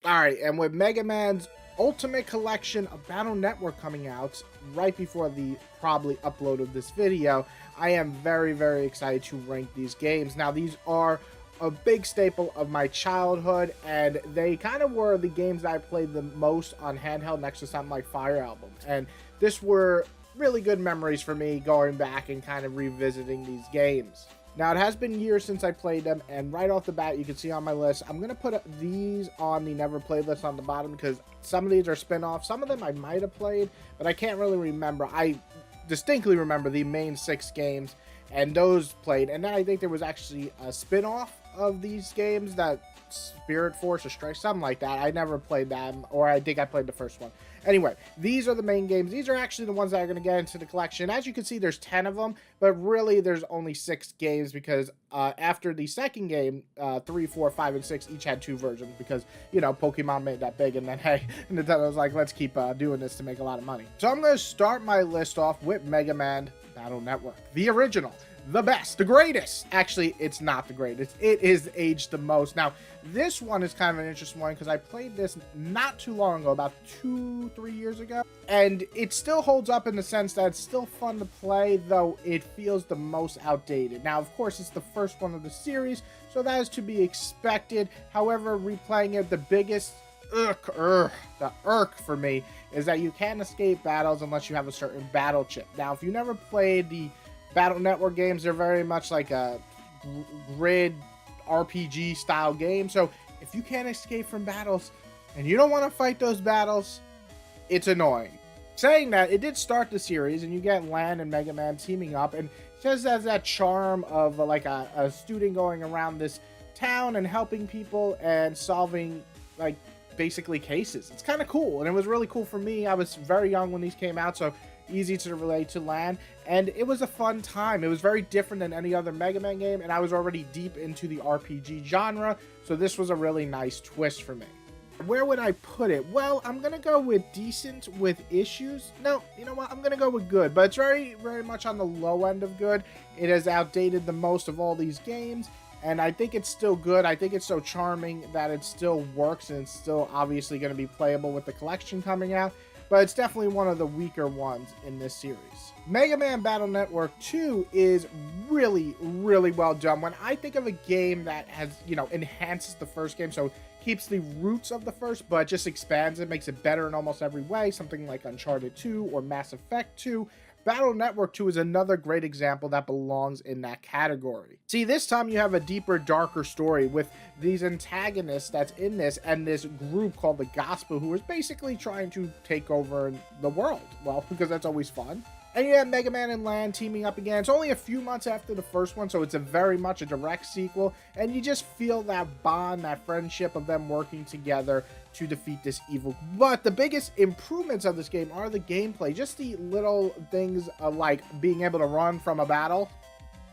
Alright, and with Mega Man's Ultimate Collection of Battle Network coming out right before the probably upload of this video, I am very, very excited to rank these games. Now, these are a big staple of my childhood, and they kind of were the games that I played the most on handheld next to something like Fire Emblem. And this were really good memories for me going back and kind of revisiting these games. Now, it has been years since I played them, and right off the bat, you can see on my list, I'm going to put these on the never played list on the bottom because some of these are spin-offs. Some of them I might have played, but I can't really remember. I distinctly remember the main 6 games, and those played. And then I think there was actually a spin-off of these games, that Spirit Force or Strike, something like that. I never played them, or I think I played the first one. Anyway, these are the main games. These are actually the ones that are going to get into the collection. As you can see, there's 10 of them, but really there's only 6 games because after the second game, 3, 4, 5, and 6 each had 2 versions because, you know, Pokemon made that big, and then, hey, Nintendo was like, let's keep doing this to make a lot of money. So I'm going to start my list off with Mega Man Battle Network, the original. The best, the greatest. Actually, it's not the greatest. It is aged the most. Now, this one is kind of an interesting one because I played this not too long ago, about 2-3 years ago. And it still holds up in the sense that it's still fun to play, though it feels the most outdated. Now, of course, it's the first one of the series, so that is to be expected. However, replaying it, the biggest the irk for me is that you can't escape battles unless you have a certain battle chip. Now, if you never played the Battle Network games, they're very much like a grid RPG style game. So if you can't escape from battles and you don't want to fight those battles, it's annoying. Saying that, it did start the series, and you get Lan and Mega Man teaming up, and it just has that charm of like a student going around this town and helping people and solving like basically cases. It's kind of cool, and it was really cool for me. I was very young when these came out, so easy to relate to Lan, and it was a fun time. It was very different than any other Mega Man game, and I was already deep into the RPG genre, so this was a really nice twist for me. Where would I put it? Well, I'm gonna go with decent with issues. No, you know what? I'm gonna go with good, but it's very, very much on the low end of good. It has outdated the most of all these games, and I think it's still good. I think it's so charming that it still works, and it's still obviously going to be playable with the collection coming out, but it's definitely one of the weaker ones in this series. Mega Man Battle Network 2 is really, really well done. When I think of a game that has, you know, enhances the first game, so keeps the roots of the first, but just expands it, makes it better in almost every way, something like Uncharted 2 or Mass Effect 2, Battle Network 2 is another great example that belongs in that category. See, this time you have a deeper, darker story with these antagonists that's in this, and this group called the Gospel, who is basically trying to take over the world. Well, because that's always fun. And you have Mega Man and Lan teaming up again. It's only a few months after the first one, so it's a very much a direct sequel. And you just feel that bond, that friendship of them working together to defeat this evil. But the biggest improvements of this game are the gameplay. Just the little things like being able to run from a battle.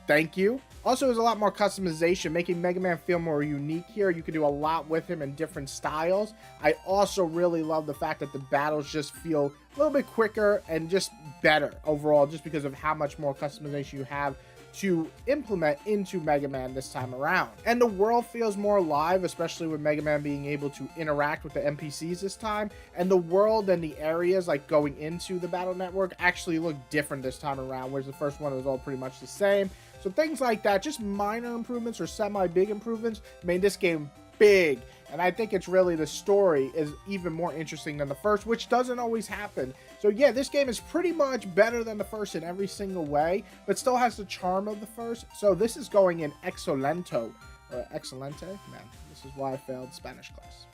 Thank you. Also, there's a lot more customization, making Mega Man feel more unique here. You can do a lot with him in different styles. I also really love the fact that the battles just feel a little bit quicker and just better overall, just because of how much more customization you have to implement into Mega Man this time around. And the world feels more alive, especially with Mega Man being able to interact with the NPCs this time. And the world and the areas, like going into the Battle Network, actually look different this time around, whereas the first one was all pretty much the same. So things like that, just minor improvements or semi-big improvements, made this game big. And I think it's really the story is even more interesting than the first, which doesn't always happen. So yeah, this game is pretty much better than the first in every single way, but still has the charm of the first. So this is going in Excelente. Man, this is why I failed Spanish class.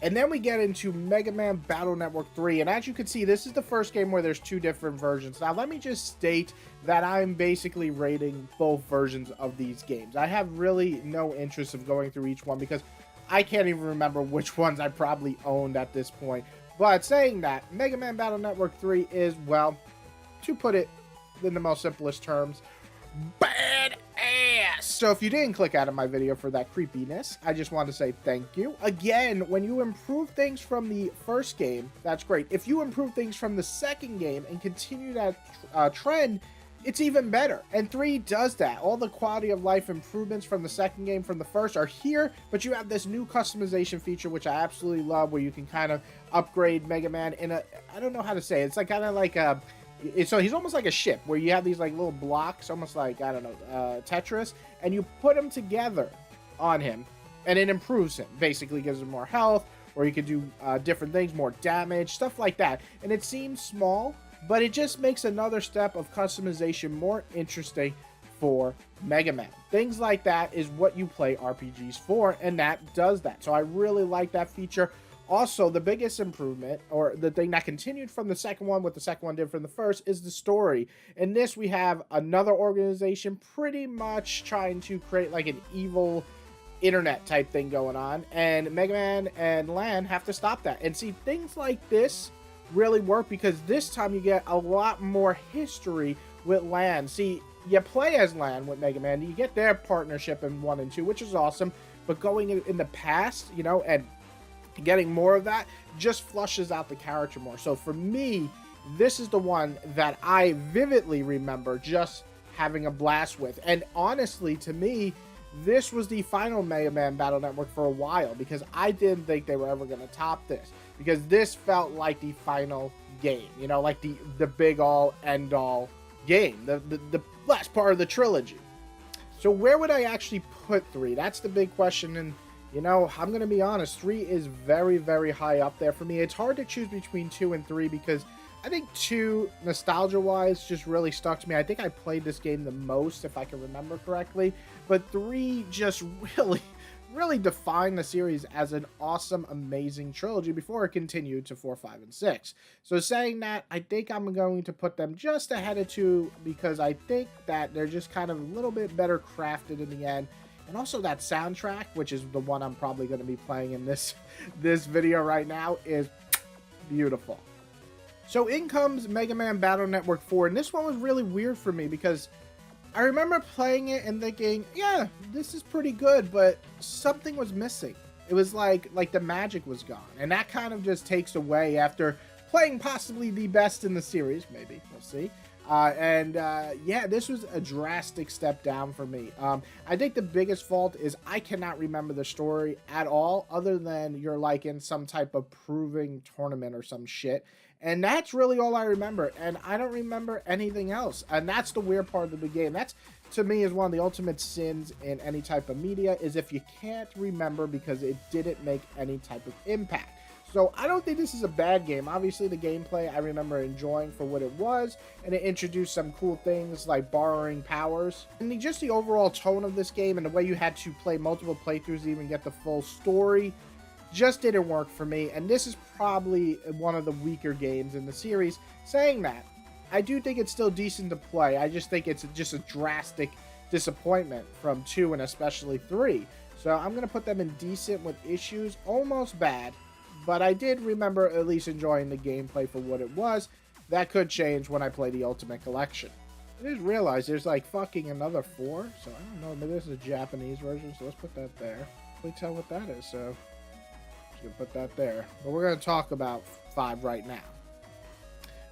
And then we get into Mega Man Battle Network 3. And as you can see, this is the first game where there's 2 different versions. Now, let me just state that I'm basically rating both versions of these games. I have really no interest of going through each one because I can't even remember which ones I probably owned at this point. But saying that, Mega Man Battle Network 3 is, well, to put it in the most simplest terms, badass. So if you didn't click out of my video for that creepiness, I just want to say thank you. Again, when you improve things from the first game, that's great. If you improve things from the second game and continue that trend, it's even better. And 3 does that. All the quality of life improvements from the second game, from the first, are here, but you have this new customization feature, which I absolutely love, where you can kind of upgrade Mega Man in a, I don't know how to say it. It's like kind of like a, so he's almost like a ship, where you have these like little blocks, almost like, I don't know, Tetris, and you put them together on him, and it improves him. Basically gives him more health, or you can do different things, more damage, stuff like that. And it seems small, but it just makes another step of customization more interesting for Mega Man. Things like that is what you play RPGs for, and that does that. So I really like that feature. Also, the biggest improvement, or the thing that continued from the second one, what the second one did from the first, is the story. In this, we have another organization pretty much trying to create like an evil internet type thing going on, and Mega Man and Lan have to stop that. And see, things like this really work because this time you get a lot more history with Lan. See, you play as Lan with Mega Man, you get their partnership in 1 and 2, which is awesome, but going in the past, you know, and getting more of that just flushes out the character more. So for me, this is the one that I vividly remember just having a blast with. And honestly, to me, this was the final Mega Man Battle Network for a while, because I didn't think they were ever going to top this, because this felt like the final game, you know, like the big all end all game, the last part of the trilogy. So where would I actually put 3? That's the big question. And you know, I'm going to be honest, 3 is very, very high up there for me. It's hard to choose between 2 and 3 because I think 2, nostalgia-wise, just really stuck to me. I think I played this game the most, if I can remember correctly. But 3 just really defined the series as an awesome, amazing trilogy before it continued to 4, 5, and 6. So saying that, I think I'm going to put them just ahead of 2 because I think that they're just kind of a little bit better crafted in the end. And also that soundtrack, which is the one I'm probably going to be playing in this video right now, is beautiful. So in comes Mega Man Battle Network 4, and this one was really weird for me because I remember playing it and thinking, yeah, this is pretty good, but something was missing. It was like the magic was gone, and that kind of just takes away after playing possibly the best in the series, maybe, we'll see. Yeah, this was a drastic step down for me. I think the biggest fault is I cannot remember the story at all, other than you're like in some type of proving tournament or some shit. And that's really all I remember. And I don't remember anything else. And that's the weird part of the game. That's, to me, is one of the ultimate sins in any type of media, is if you can't remember because it didn't make any type of impact. So I don't think this is a bad game. Obviously, the gameplay I remember enjoying for what it was, and it introduced some cool things like borrowing powers. And just the overall tone of this game and the way you had to play multiple playthroughs to even get the full story just didn't work for me. And this is probably one of the weaker games in the series. Saying that, I do think it's still decent to play. I just think it's just a drastic disappointment from 2 and especially 3. So I'm going to put them in decent with issues, almost bad. But I did remember at least enjoying the gameplay for what it was. That could change when I play the Ultimate Collection. I just realized there's like fucking another 4. So I don't know, maybe this is a Japanese version. So let's put that there. Can't tell what that is. So just gonna put that there. But we're going to talk about 5 right now.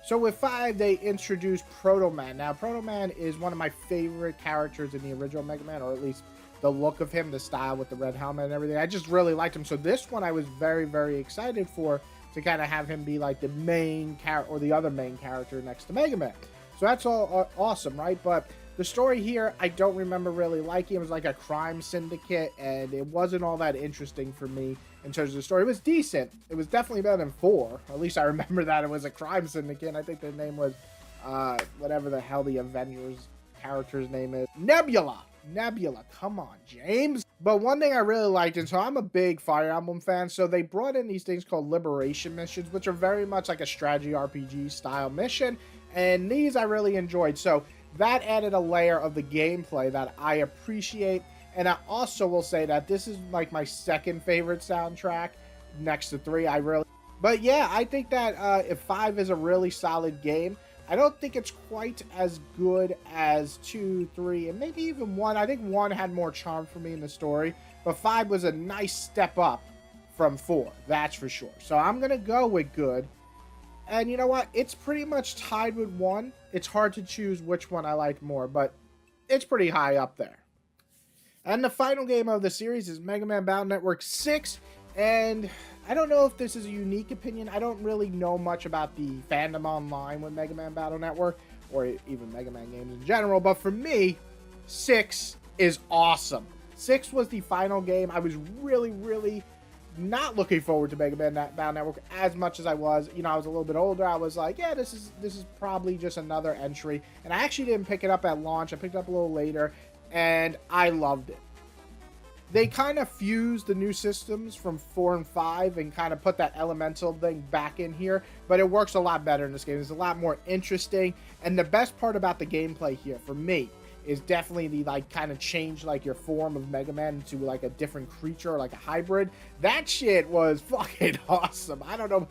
So with 5, they introduced Proto Man. Now, Proto Man is one of my favorite characters in the original Mega Man, or at least the look of him, the style with the red helmet and everything. I just really liked him. So this one I was very, very excited for, to kind of have him be like the main character, or the other main character next to Mega Man. So that's all awesome, right? But the story here, I don't remember really liking. It was like a crime syndicate, and it wasn't all that interesting for me in terms of the story. It was decent. It was definitely better than 4. At least I remember that it was a crime syndicate. I think their name was, whatever the hell the Avengers character's name is. Nebula, come on, James. But one thing I really liked, and so I'm a big Fire Emblem fan, so they brought in these things called Liberation missions, which are very much like a strategy RPG style mission, and these I really enjoyed. So that added a layer of the gameplay that I appreciate, and I also will say that this is like my second favorite soundtrack next to 3. But yeah, I think that if 5 is a really solid game, I don't think it's quite as good as 2, 3, and maybe even 1. I think 1 had more charm for me in the story, but 5 was a nice step up from 4, that's for sure. So I'm going to go with good. And you know what? It's pretty much tied with 1. It's hard to choose which one I like more, but it's pretty high up there. And the final game of the series is Mega Man Battle Network 6. And I don't know if this is a unique opinion. I don't really know much about the fandom online with Mega Man Battle Network, or even Mega Man games in general. But for me, 6 is awesome. 6 was the final game. I was really not looking forward to Mega Man Battle Network as much as I was. You know, I was a little bit older. I was like, yeah, this is probably just another entry. And I actually didn't pick it up at launch. I picked it up a little later, and I loved it. They kind of fused the new systems from 4 and 5 and kind of put that elemental thing back in here, but it works a lot better in this game. It's a lot more interesting, and the best part about the gameplay here, for me, is definitely the, like, kind of change, like, your form of Mega Man into, like, a different creature, like a hybrid. That shit was fucking awesome. I don't know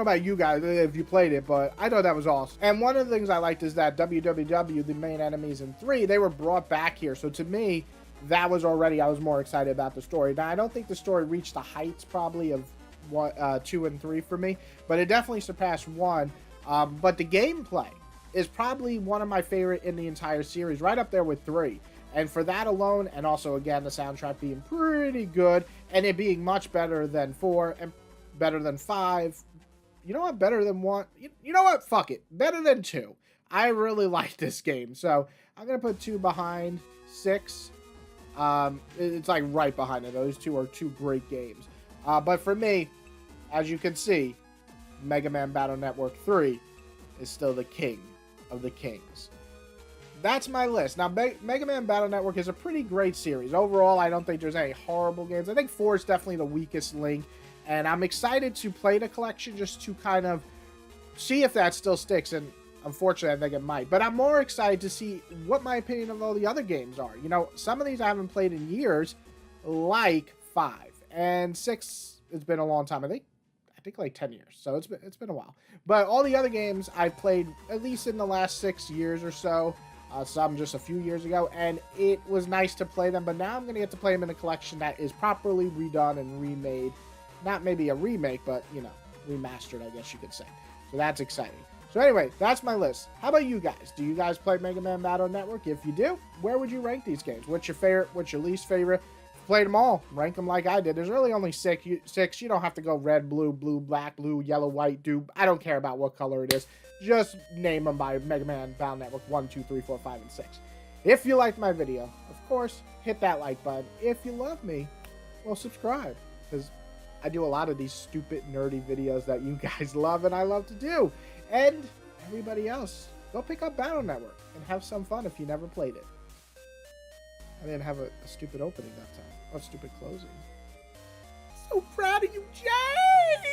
about you guys if you played it, but I thought that was awesome. And one of the things I liked is that WWW, the main enemies in 3, they were brought back here. So to me, that was already, I was more excited about the story. Now, I don't think the story reached the heights probably of 2 and 3 for me, but it definitely surpassed 1. But the gameplay is probably one of my favorite in the entire series, right up there with 3. And for that alone, and also, again, the soundtrack being pretty good, and it being much better than 4, and better than 5, you know what, better than 1, you know what, fuck it, better than 2. I really like this game, so I'm going to put 2 behind 6. It's like right behind it. Those two are 2 great games. But for me, as you can see, Mega Man Battle Network 3 is still the king of the kings. That's my list. Now, Mega Man Battle Network is a pretty great series. Overall, I don't think there's any horrible games. I think 4 is definitely the weakest link, and I'm excited to play the collection just to kind of see if that still sticks, and unfortunately, I think it might. But I'm more excited to see what my opinion of all the other games are. You know, some of these I haven't played in years, like 5. And 6, it's been a long time. I think like 10 years. So it's been a while. But all the other games I've played at least in the last 6 years or so. Some just a few years ago. And it was nice to play them. But now I'm going to get to play them in a collection that is properly redone and remade. Not maybe a remake, but, you know, remastered, I guess you could say. So that's exciting. So anyway, that's my list. How about you guys? Do you guys play Mega Man Battle Network? If you do, where would you rank these games? What's your favorite? What's your least favorite? Played them all. Rank them like I did. There's really only 6. You don't have to go red, blue, black, blue, yellow, white, dude. I don't care about what color it is. Just name them by Mega Man Battle Network 1, 2, 3, 4, 5, and 6. If you liked my video, of course, hit that like button. If you love me, well, subscribe. Because I do a lot of these stupid, nerdy videos that you guys love and I love to do. And everybody else, go pick up Battle Network and have some fun if you never played it. I didn't have a stupid opening that time. Or a stupid closing. So proud of you, Jay!